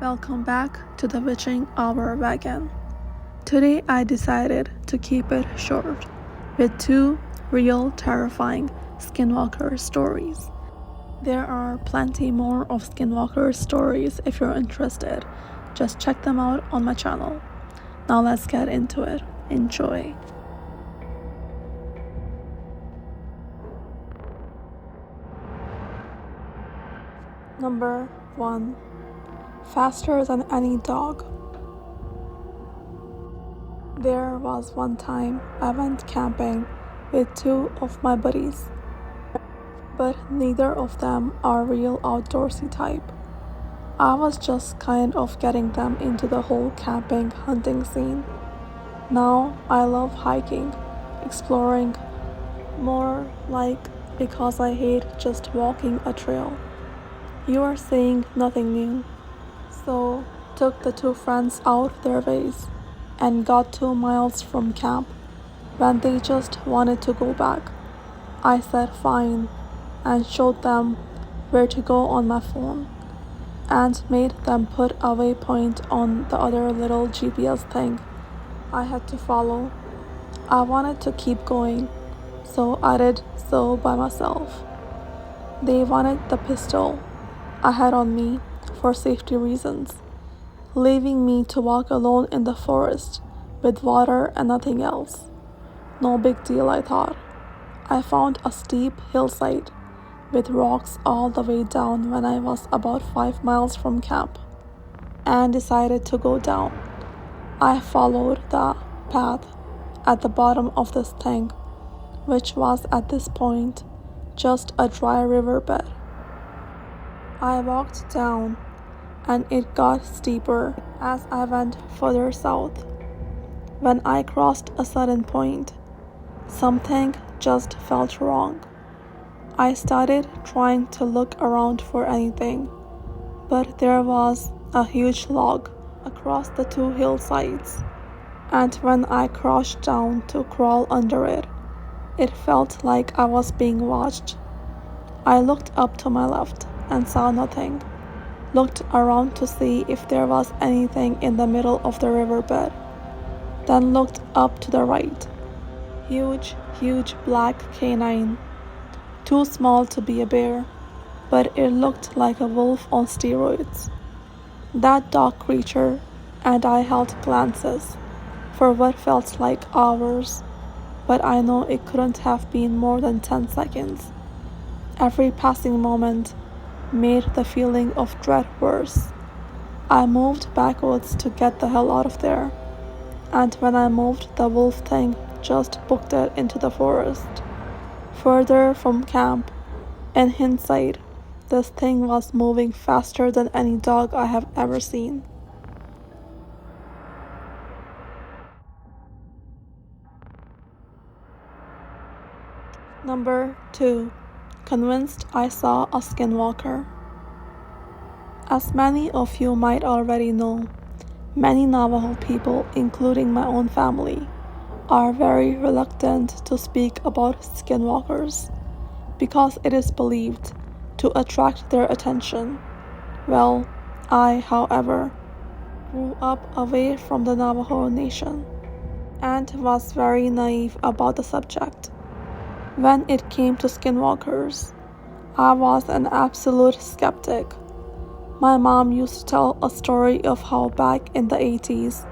Welcome back to the Witching Hour Wagon. Today I decided to keep it short with 2 real terrifying Skinwalker stories. There are plenty more of Skinwalker stories if you're interested. Just check them out on my channel. Now let's get into it. Enjoy. Number 1. Faster than any dog. There was one time I went camping with 2 of my buddies, but neither of them are real outdoorsy type. I was just kind of getting them into the whole camping hunting scene. Now I love hiking, exploring, more like because I hate just walking a trail. You are seeing nothing new. So took the 2 friends out their ways and got 2 miles from camp when they just wanted to go back. I said fine and showed them where to go on my phone and made them put a waypoint on the other little GPS thing I had to follow. I wanted to keep going, so I did so by myself. They wanted the pistol I had on me for safety reasons, leaving me to walk alone in the forest with water and nothing else. No big deal, I thought. I found a steep hillside with rocks all the way down when I was about 5 miles from camp and decided to go down. I followed the path at the bottom of this thing, which was at this point just a dry riverbed. I walked down and it got steeper as I went further south. When I crossed a certain point, something just felt wrong. I started trying to look around for anything, but there was a huge log across the 2 hillsides, and when I crouched down to crawl under it, it felt like I was being watched. I looked up to my left and saw nothing. Looked around to see if there was anything in the middle of the riverbed. Then looked up to the right. Huge black canine. Too small to be a bear, but it looked like a wolf on steroids. That dog creature and I held glances for what felt like hours, but I know it couldn't have been more than 10 seconds. Every passing moment made the feeling of dread worse. I moved backwards to get the hell out of there, and when I moved, the wolf thing just booked it into the forest. Further from camp, in hindsight, this thing was moving faster than any dog I have ever seen. Number 2. Convinced I saw a skinwalker. As many of you might already know, many Navajo people, including my own family, are very reluctant to speak about skinwalkers because it is believed to attract their attention. Well, I, however, grew up away from the Navajo Nation and was very naive about the subject. When it came to skinwalkers, I was an absolute skeptic. My mom used to tell a story of how back in the 80s,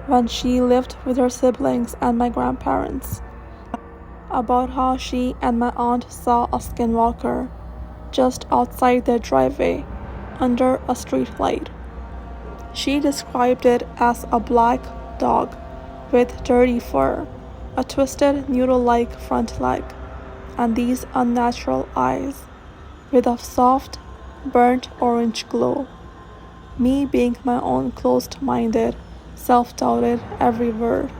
when she lived with her siblings and my grandparents, about how she and my aunt saw a skinwalker just outside their driveway under a street light. She described it as a black dog with dirty fur, a twisted noodle-like front leg, and these unnatural eyes with a soft, burnt orange glow. Me being my own closed-minded, self-doubted every word,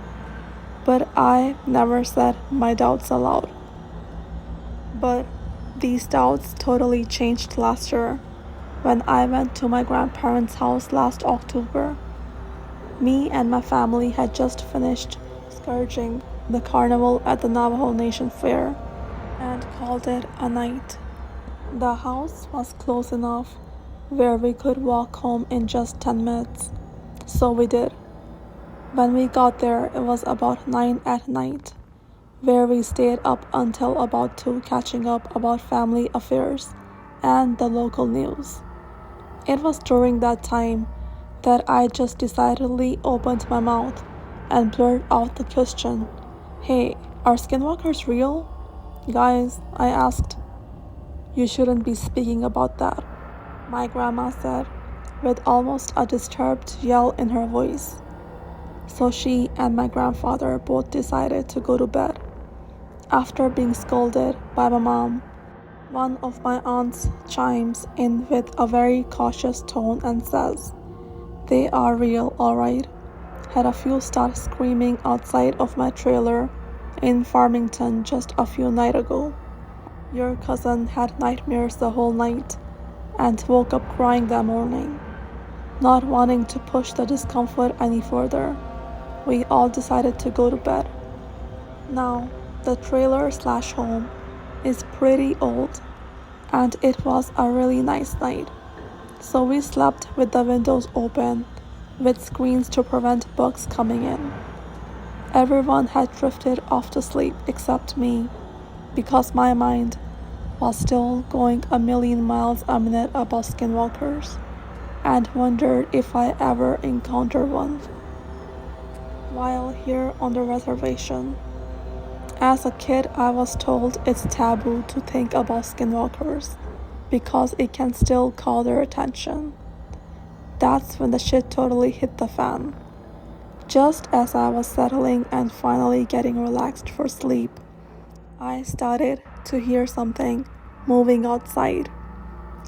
but I never said my doubts aloud. But these doubts totally changed last year when I went to my grandparents' house last October. Me and my family had just finished scourging the carnival at the Navajo Nation Fair and called it a night. The house was close enough where we could walk home in just 10 minutes. So we did. When we got there, it was about 9 at night, where we stayed up until about 2 catching up about family affairs and the local news. It was during that time that I just decidedly opened my mouth and blurted out the question, "Hey, are skinwalkers real?" "Guys," I asked, "you shouldn't be speaking about that," my grandma said, with almost a disturbed yell in her voice. So she and my grandfather both decided to go to bed. After being scolded by my mom, one of my aunts chimes in with a very cautious tone and says, "They are real, alright. Had a few start screaming outside of my trailer in Farmington just a few nights ago. Your cousin had nightmares the whole night and woke up crying that morning. Not wanting to push the discomfort any further, we all decided to go to bed." Now, the trailer/home is pretty old, and it was a really nice night. So we slept with the windows open, with screens to prevent bugs coming in. Everyone had drifted off to sleep except me, because my mind was still going a million miles a minute about skinwalkers, and wondered if I ever encountered one. While here on the reservation, as a kid, I was told it's taboo to think about skinwalkers because it can still call their attention. That's when the shit totally hit the fan. Just as I was settling and finally getting relaxed for sleep, I started to hear something moving outside.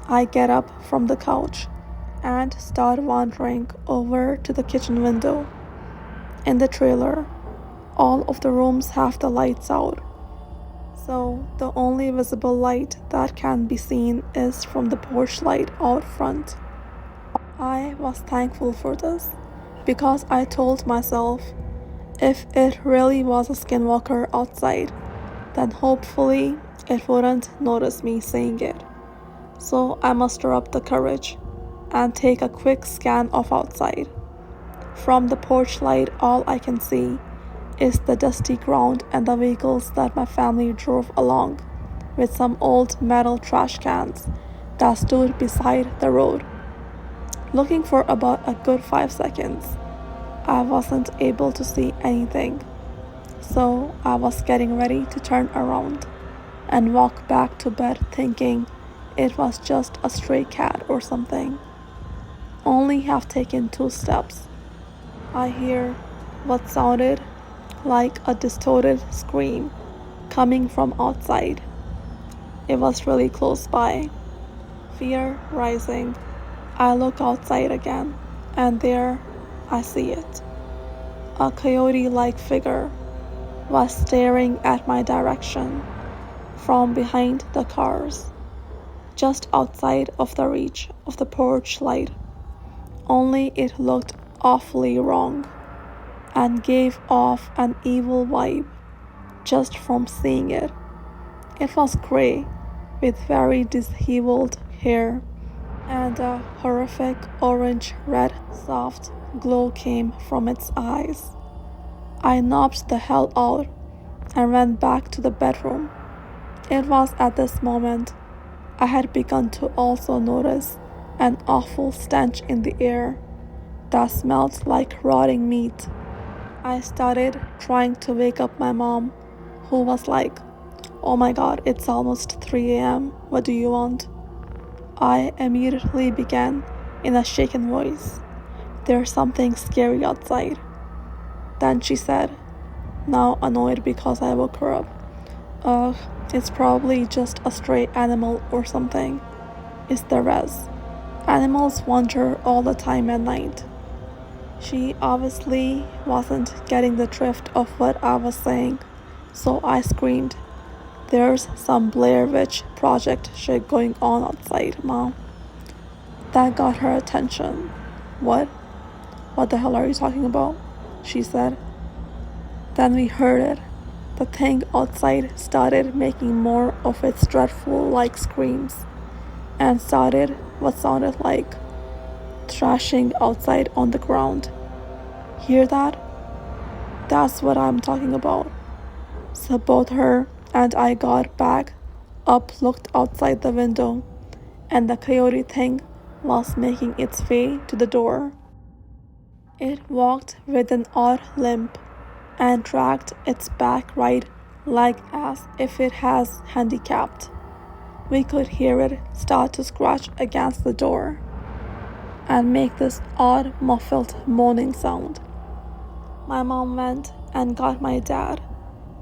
I get up from the couch and start wandering over to the kitchen window. In the trailer, all of the rooms have the lights out, so the only visible light that can be seen is from the porch light out front. I was thankful for this, because I told myself, if it really was a skinwalker outside, then hopefully it wouldn't notice me seeing it. So I muster up the courage and take a quick scan of outside. From the porch light, all I can see is the dusty ground and the vehicles that my family drove along, with some old metal trash cans that stood beside the road. Looking for about a good 5 seconds, I wasn't able to see anything, so I was getting ready to turn around and walk back to bed thinking it was just a stray cat or something. Only have taken 2 steps, I hear what sounded like a distorted scream coming from outside. It was really close by. Fear rising, I look outside again, and there I see it. A coyote-like figure was staring at my direction from behind the cars, just outside of the reach of the porch light. Only it looked awfully wrong and gave off an evil vibe just from seeing it. It was gray with very disheveled hair, and a horrific orange-red soft glow came from its eyes. I knocked the hell out and ran back to the bedroom. It was at this moment I had begun to also notice an awful stench in the air that smelled like rotting meat. I started trying to wake up my mom, who was like, "Oh my god, it's almost 3 a.m. What do you want?" I immediately began in a shaken voice, "There's something scary outside." Then she said, now annoyed because I woke her up, "Ugh, it's probably just a stray animal or something. It's the res. Animals wander all the time at night." She obviously wasn't getting the drift of what I was saying, so I screamed, "There's some Blair Witch Project shit going on outside, Mom." That got her attention. "What? What the hell are you talking about?" she said. Then we heard it. The thing outside started making more of its dreadful-like screams and started what sounded like thrashing outside on the ground. Hear that? That's what I'm talking about. So both her and I got back up, looked outside the window, and the coyote thing was making its way to the door. It walked with an odd limp and dragged its back right leg as if it has handicapped. We could hear it start to scratch against the door and make this odd muffled moaning sound. My mom went and got my dad,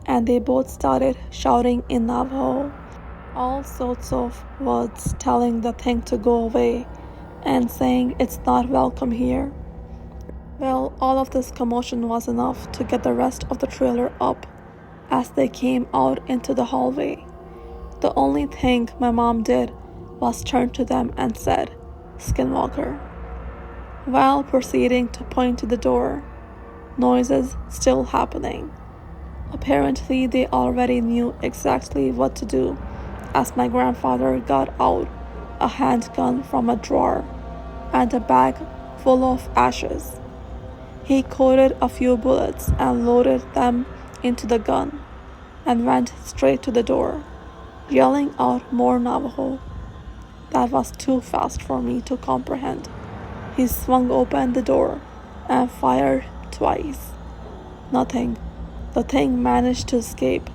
and they both started shouting in Navajo all sorts of words, telling the thing to go away and saying it's not welcome here. Well, all of this commotion was enough to get the rest of the trailer up as they came out into the hallway. The only thing my mom did was turn to them and said, "Skinwalker," while proceeding to point to the door. Noises still happening. Apparently, they already knew exactly what to do, as my grandfather got out a handgun from a drawer and a bag full of ashes. He coated a few bullets and loaded them into the gun and went straight to the door, yelling out more Navajo. That was too fast for me to comprehend. He swung open the door and fired twice. Nothing. The thing managed to escape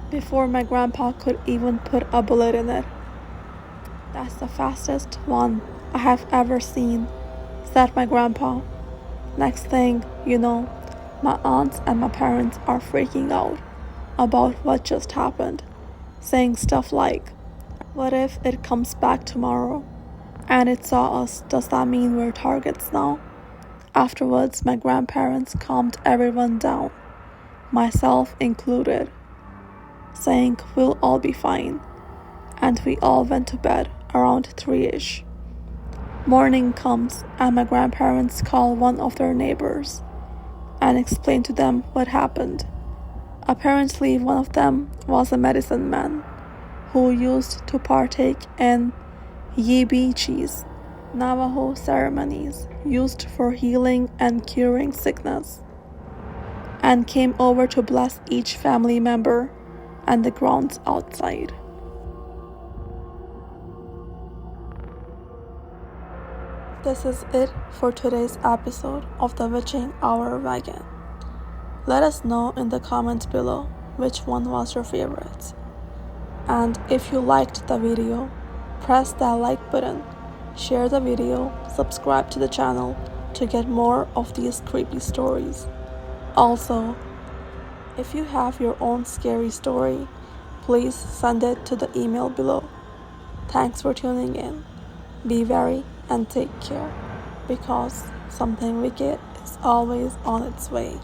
before my grandpa could even put a bullet in it. "That's the fastest one I have ever seen," said my grandpa. Next thing you know, my aunts and my parents are freaking out about what just happened, saying stuff like, "What if it comes back tomorrow and it saw us? Does that mean we're targets now?" Afterwards, my grandparents calmed everyone down, myself included, saying we'll all be fine, and we all went to bed around 3-ish. Morning comes and my grandparents call one of their neighbors and explain to them what happened. Apparently, one of them was a medicine man who used to partake in yibichis, Navajo ceremonies used for healing and curing sickness, and came over to bless each family member and the grounds outside. This is it for today's episode of the Witching Hour Wagon. Let us know in the comments below which one was your favorite. And if you liked the video, press that like button, share the video, subscribe to the channel to get more of these creepy stories. Also, if you have your own scary story, please send it to the email below. Thanks for tuning in. Be wary and take care, because something wicked is always on its way.